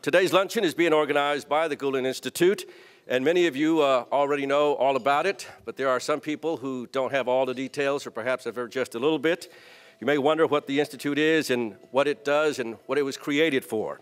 Today's luncheon is being organized by the Gülen Institute, and many of you already know all about it, but there are some people who don't have all the details or perhaps have heard just a little bit. You may wonder what the Institute is and what it does and what it was created for.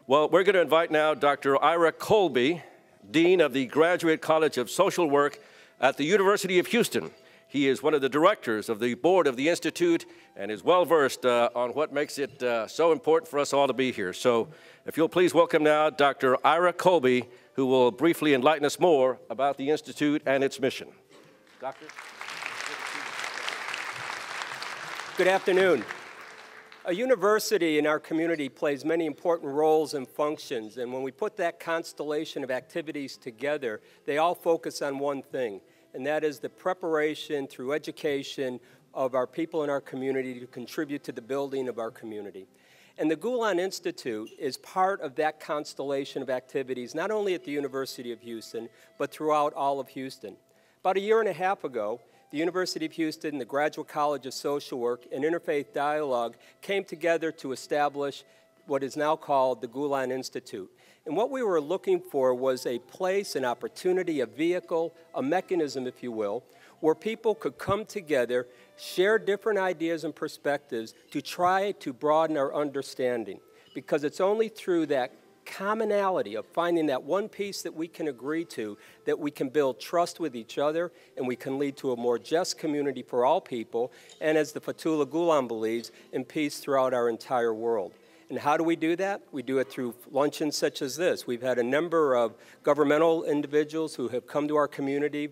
Well, we're going to invite now Dr. Ira Colby, Dean of the Graduate College of Social Work at the University of Houston. He is one of the directors of the board of the Institute and is well-versed on what makes it so important for us all to be here. So if you'll please welcome now Dr. Ira Colby, who will briefly enlighten us more about the Institute and its mission. Doctor? Good afternoon. A university in our community plays many important roles and functions, and when we put that constellation of activities together, they all focus on one thing, and that is the preparation through education of our people in our community to contribute to the building of our community. And the Gülen Institute is part of that constellation of activities, not only at the University of Houston, but throughout all of Houston. About a year and a half ago, the University of Houston, the Graduate College of Social Work, and Interfaith Dialogue came together to establish what is now called the Gülen Institute. And what we were looking for was a place, an opportunity, a vehicle, a mechanism, if you will, where people could come together, share different ideas and perspectives to try to broaden our understanding. Because it's only through that commonality of finding that one piece that we can agree to that we can build trust with each other and we can lead to a more just community for all people, and as the Fethullah Gülen believes, in peace throughout our entire world. And how do we do that? We do it through luncheons such as this. We've had a number of governmental individuals who have come to our community,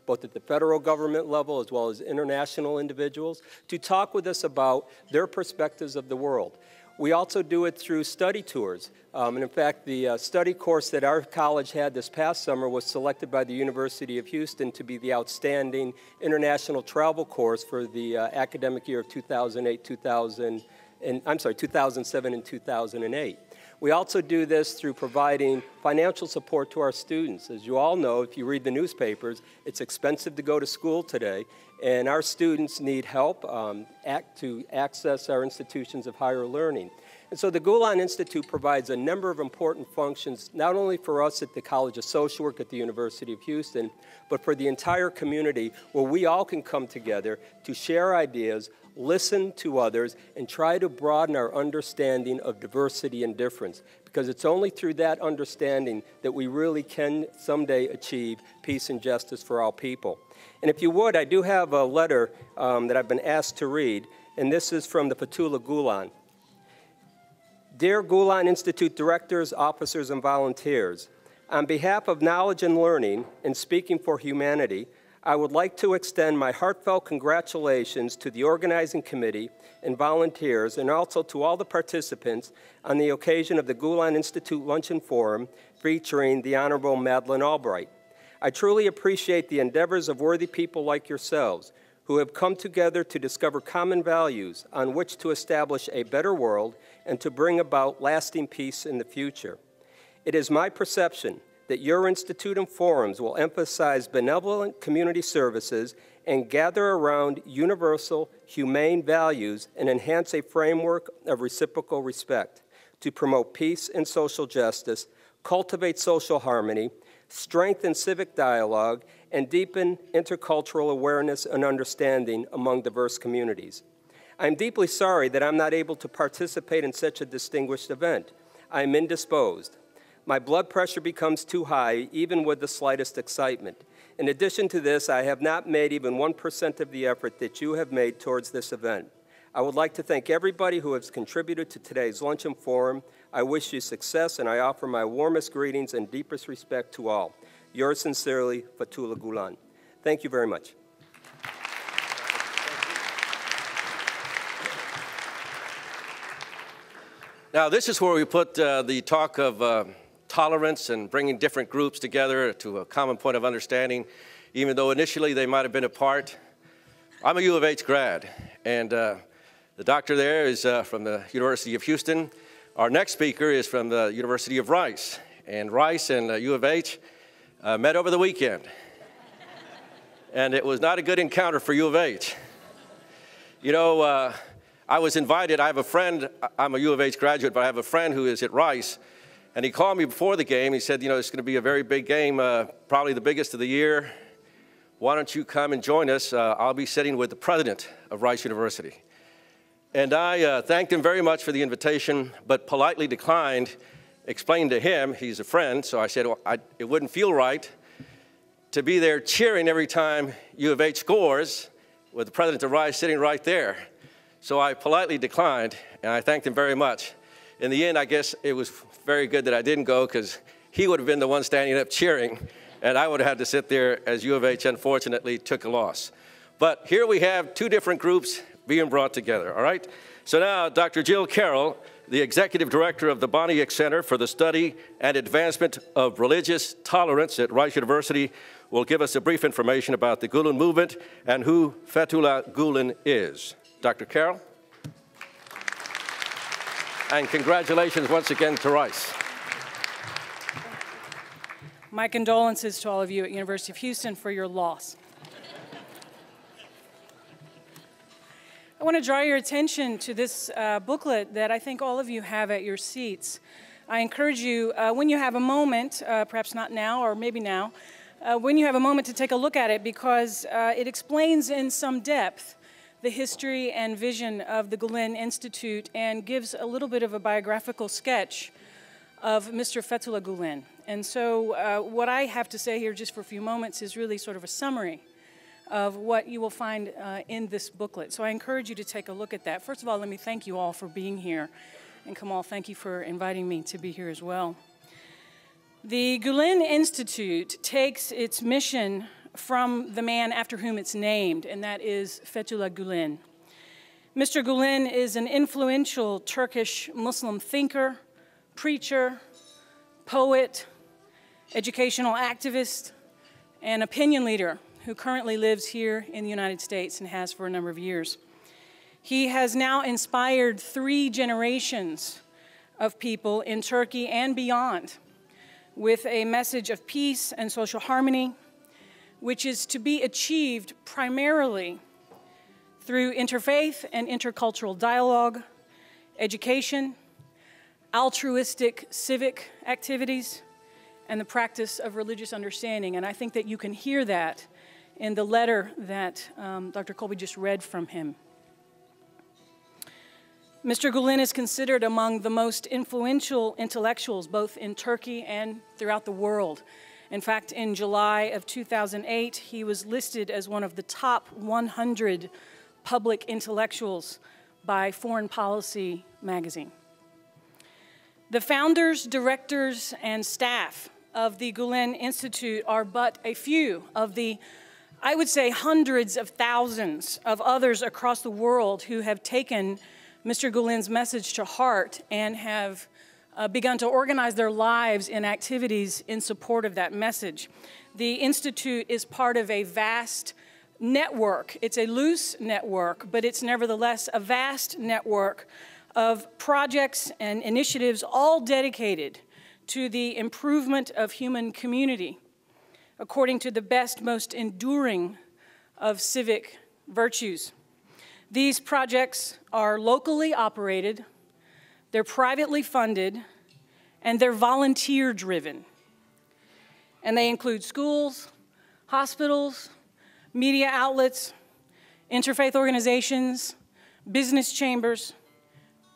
both at the federal government level as well as international individuals, to talk with us about their perspectives of the world. We also do it through study tours. And in fact, the study course that our college had this past summer was selected by the University of Houston to be the outstanding international travel course for the academic year of 2007 and 2008. We also do this through providing financial support to our students. As you all know, if you read the newspapers, it's expensive to go to school today, and our students need help to access our institutions of higher learning. And so the Gülen Institute provides a number of important functions, not only for us at the College of Social Work at the University of Houston, but for the entire community, where we all can come together to share ideas, listen to others, and try to broaden our understanding of diversity and difference, because it's only through that understanding that we really can someday achieve peace and justice for all people. And if you would, I do have a letter that I've been asked to read, and this is from the Fethullah Gülen. Dear Gülen Institute directors, officers, and volunteers, on behalf of Knowledge and Learning and Speaking for Humanity, I would like to extend my heartfelt congratulations to the organizing committee and volunteers, and also to all the participants on the occasion of the Gülen Institute Luncheon Forum featuring the Honorable Madeleine Albright. I truly appreciate the endeavors of worthy people like yourselves who have come together to discover common values on which to establish a better world and to bring about lasting peace in the future. It is my perception that your institute and forums will emphasize benevolent community services and gather around universal, humane values and enhance a framework of reciprocal respect to promote peace and social justice, cultivate social harmony, strengthen civic dialogue, and deepen intercultural awareness and understanding among diverse communities. I'm deeply sorry that I'm not able to participate in such a distinguished event. I am indisposed. My blood pressure becomes too high, even with the slightest excitement. In addition to this, I have not made even 1% of the effort that you have made towards this event. I would like to thank everybody who has contributed to today's luncheon forum. I wish you success, and I offer my warmest greetings and deepest respect to all. Yours sincerely, Fethullah Gülen. Thank you very much. Now, this is where we put the talk of tolerance and bringing different groups together to a common point of understanding, even though initially they might have been apart. I'm a U of H grad, and the doctor there is from the University of Houston. Our next speaker is from the University of Rice, and Rice and U of H met over the weekend. And it was not a good encounter for U of H. You know, I was invited. I have a friend. I'm a U of H graduate, but I have a friend who is at Rice. And he called me before the game. He said, you know, it's going to be a very big game, probably the biggest of the year. Why don't you come and join us? I'll be sitting with the president of Rice University. And I thanked him very much for the invitation, but politely declined, explained to him, he's a friend, so I said, well, it wouldn't feel right to be there cheering every time U of H scores with the president of Rice sitting right there. So I politely declined, and I thanked him very much. In the end, I guess it was very good that I didn't go, because he would have been the one standing up cheering, and I would have had to sit there as U of H, unfortunately, took a loss. But here we have two different groups being brought together, all right? So now, Dr. Jill Carroll, the Executive Director of the Boniek Center for the Study and Advancement of Religious Tolerance at Rice University, will give us a brief information about the Gülen movement and who Fethullah Gülen is. Dr. Carroll? And congratulations once again to Rice. My condolences to all of you at University of Houston for your loss. I want to draw your attention to this booklet that I think all of you have at your seats. I encourage you, when you have a moment, perhaps not now or maybe now, when you have a moment to take a look at it, because it explains in some depth the history and vision of the Gülen Institute and gives a little bit of a biographical sketch of Mr. Fethullah Gülen. And so what I have to say here just for a few moments is really sort of a summary of what you will find in this booklet. So I encourage you to take a look at that. First of all, let me thank you all for being here. And Kamal, thank you for inviting me to be here as well. The Gülen Institute takes its mission from the man after whom it's named, and that is Fethullah Gülen. Mr. Gülen is an influential Turkish Muslim thinker, preacher, poet, educational activist, and opinion leader who currently lives here in the United States and has for a number of years. He has now inspired 3 generations of people in Turkey and beyond with a message of peace and social harmony, which is to be achieved primarily through interfaith and intercultural dialogue, education, altruistic civic activities, and the practice of religious understanding. And I think that you can hear that in the letter that Dr. Colby just read from him. Mr. Gülen is considered among the most influential intellectuals both in Turkey and throughout the world. In fact, in July of 2008, he was listed as one of the top 100 public intellectuals by Foreign Policy magazine. The founders, directors, and staff of the Gülen Institute are but a few of the, I would say, hundreds of thousands of others across the world who have taken Mr. Gülen's message to heart and have begun to organize their lives in activities in support of that message. The Institute is part of a vast network. It's a loose network, but it's nevertheless a vast network of projects and initiatives all dedicated to the improvement of human community according to the best, most enduring of civic virtues. These projects are locally operated, they're privately funded, and they're volunteer-driven. And they include schools, hospitals, media outlets, interfaith organizations, business chambers,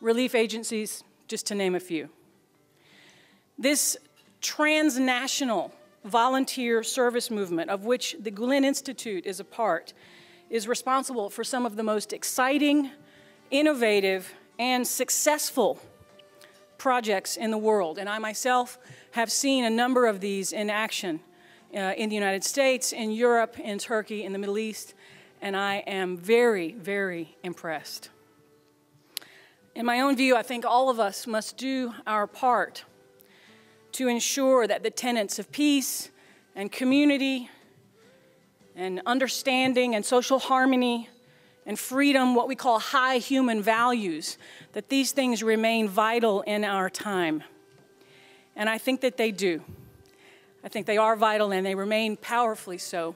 relief agencies, just to name a few. This transnational volunteer service movement, of which the Gülen Institute is a part, is responsible for some of the most exciting, innovative, and successful projects in the world. And I myself have seen a number of these in action in the United States, in Europe, in Turkey, in the Middle East, and I am very, very impressed. In my own view, I think all of us must do our part to ensure that the tenets of peace and community and understanding and social harmony and freedom, what we call high human values, that these things remain vital in our time. And I think that they do. I think they are vital and they remain powerfully so.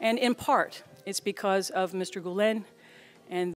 And in part, it's because of Mr. Gülen and